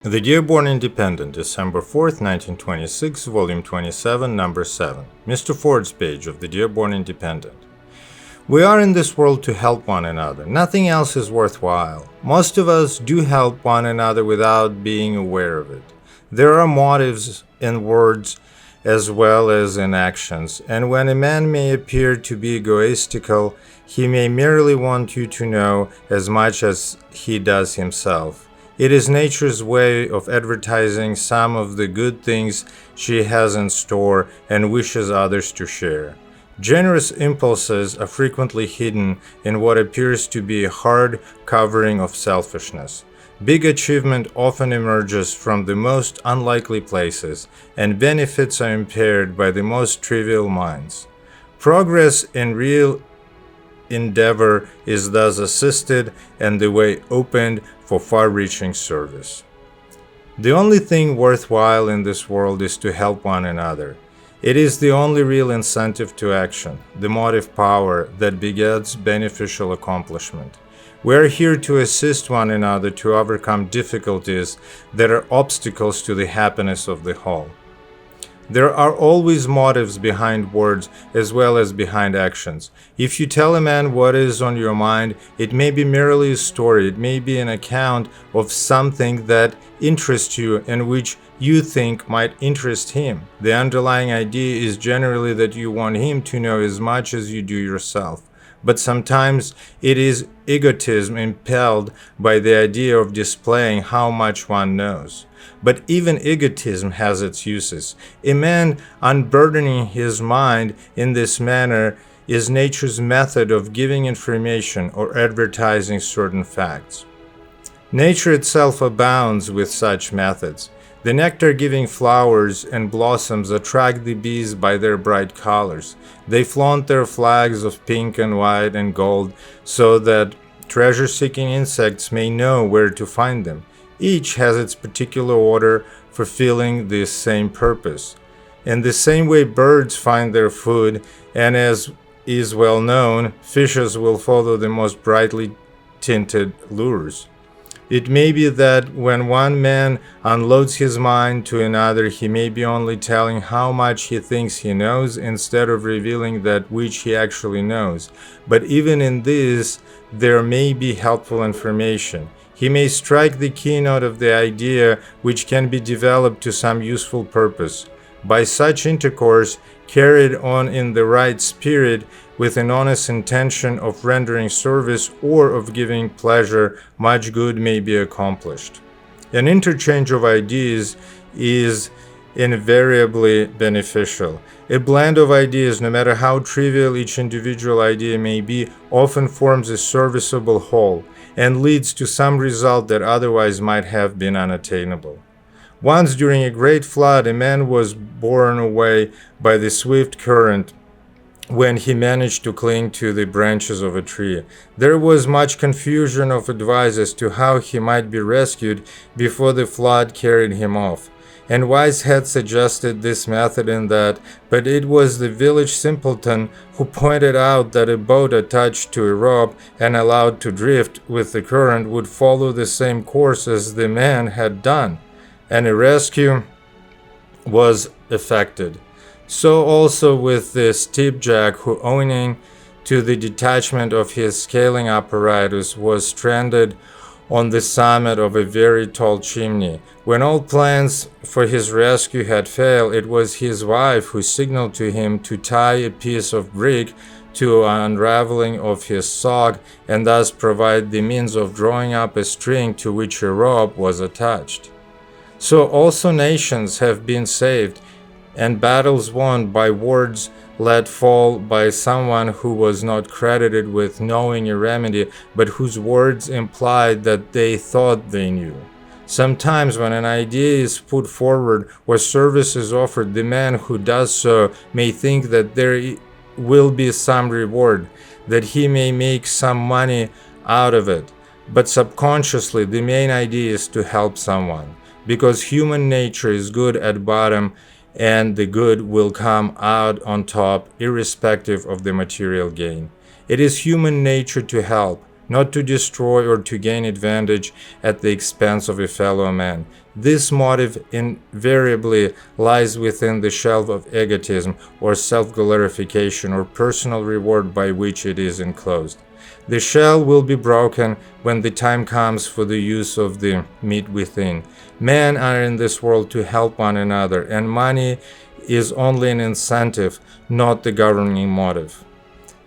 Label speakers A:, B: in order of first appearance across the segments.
A: The Dearborn Independent, December 4th, 1926, Volume 27, Number 7. Mr. Ford's page of the Dearborn Independent. We are in this world to help one another. Nothing else is worthwhile. Most of us do help one another without being aware of it. There are motives in words as well as in actions, and when a man may appear to be egoistical, he may merely want you to know as much as he does himself. It is nature's way of advertising some of the good things she has in store and wishes others to share. Generous impulses are frequently hidden in what appears to be a hard covering of selfishness. Big achievement often emerges from the most unlikely places, and benefits are impaired by the most trivial minds. Progress in real endeavor is thus assisted and the way opened for far-reaching service. The only thing worthwhile in this world is to help one another. It is the only real incentive to action, the motive power that begets beneficial accomplishment. We are here to assist one another to overcome difficulties that are obstacles to the happiness of the whole. There are always motives behind words as well as behind actions. If you tell a man what is on your mind, it may be merely a story, it may be an account of something that interests you and which you think might interest him. The underlying idea is generally that you want him to know as much as you do yourself. But sometimes it is egotism impelled by the idea of displaying how much one knows. But even egotism has its uses. A man unburdening his mind in this manner is nature's method of giving information or advertising certain facts. Nature itself abounds with such methods. The nectar-giving flowers and blossoms attract the bees by their bright colors. They flaunt their flags of pink and white and gold so that treasure-seeking insects may know where to find them. Each has its particular order fulfilling this same purpose. In the same way birds find their food, and as is well known, fishes will follow the most brightly tinted lures. It may be that when one man unloads his mind to another, he may be only telling how much he thinks he knows instead of revealing that which he actually knows. But even in this, there may be helpful information. He may strike the keynote of the idea which can be developed to some useful purpose. By such intercourse, carried on in the right spirit, with an honest intention of rendering service or of giving pleasure, much good may be accomplished. An interchange of ideas is invariably beneficial. A blend of ideas, no matter how trivial each individual idea may be, often forms a serviceable whole and leads to some result that otherwise might have been unattainable. Once during a great flood, a man was borne away by the swift current when he managed to cling to the branches of a tree. There was much confusion of advice as to how he might be rescued before the flood carried him off. And wise heads suggested this method and that, but it was the village simpleton who pointed out that a boat attached to a rope and allowed to drift with the current would follow the same course as the man had done, and a rescue was effected. So also with the skipjack who, owing to the detachment of his scaling apparatus, was stranded on the summit of a very tall chimney. When all plans for his rescue had failed, it was his wife who signaled to him to tie a piece of brick to an unraveling of his sock and thus provide the means of drawing up a string to which a rope was attached. So also nations have been saved, and battles won by words let fall by someone who was not credited with knowing a remedy, but whose words implied that they thought they knew. Sometimes when an idea is put forward or service is offered, the man who does so may think that there will be some reward, that he may make some money out of it. But subconsciously, the main idea is to help someone, because human nature is good at bottom, and the good will come out on top irrespective of the material gain. It is human nature to help, not to destroy or to gain advantage at the expense of a fellow man. This motive invariably lies within the shelf of egotism or self-glorification or personal reward by which it is enclosed. The shell will be broken when the time comes for the use of the meat within. Men are in this world to help one another, and money is only an incentive, not the governing motive.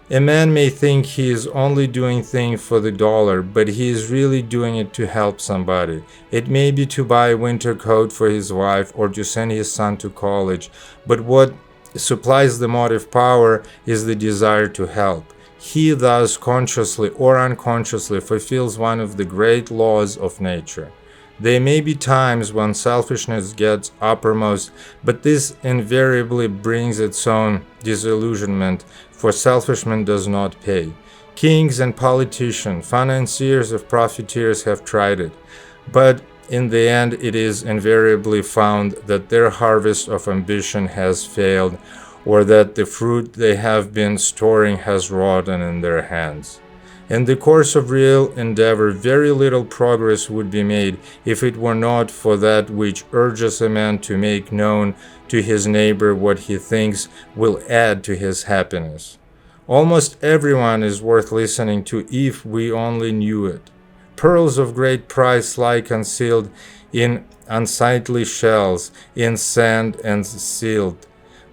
A: A man may think he is only doing things for the dollar, but he is really doing it to help somebody. It may be to buy a winter coat for his wife or to send his son to college, but what supplies the motive power is the desire to help. He thus consciously or unconsciously fulfills one of the great laws of nature. There may be times when selfishness gets uppermost, but this invariably brings its own disillusionment, for selfishness does not pay. Kings and politicians, financiers of profiteers have tried it, but in the end it is invariably found that their harvest of ambition has failed, or that the fruit they have been storing has rotten in their hands. In the course of real endeavor, very little progress would be made if it were not for that which urges a man to make known to his neighbor what he thinks will add to his happiness. Almost everyone is worth listening to if we only knew it. Pearls of great price lie concealed in unsightly shells, in sand and silt,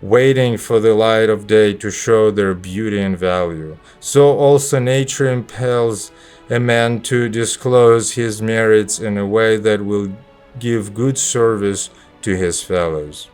A: waiting for the light of day to show their beauty and value. So also nature impels a man to disclose his merits in a way that will give good service to his fellows.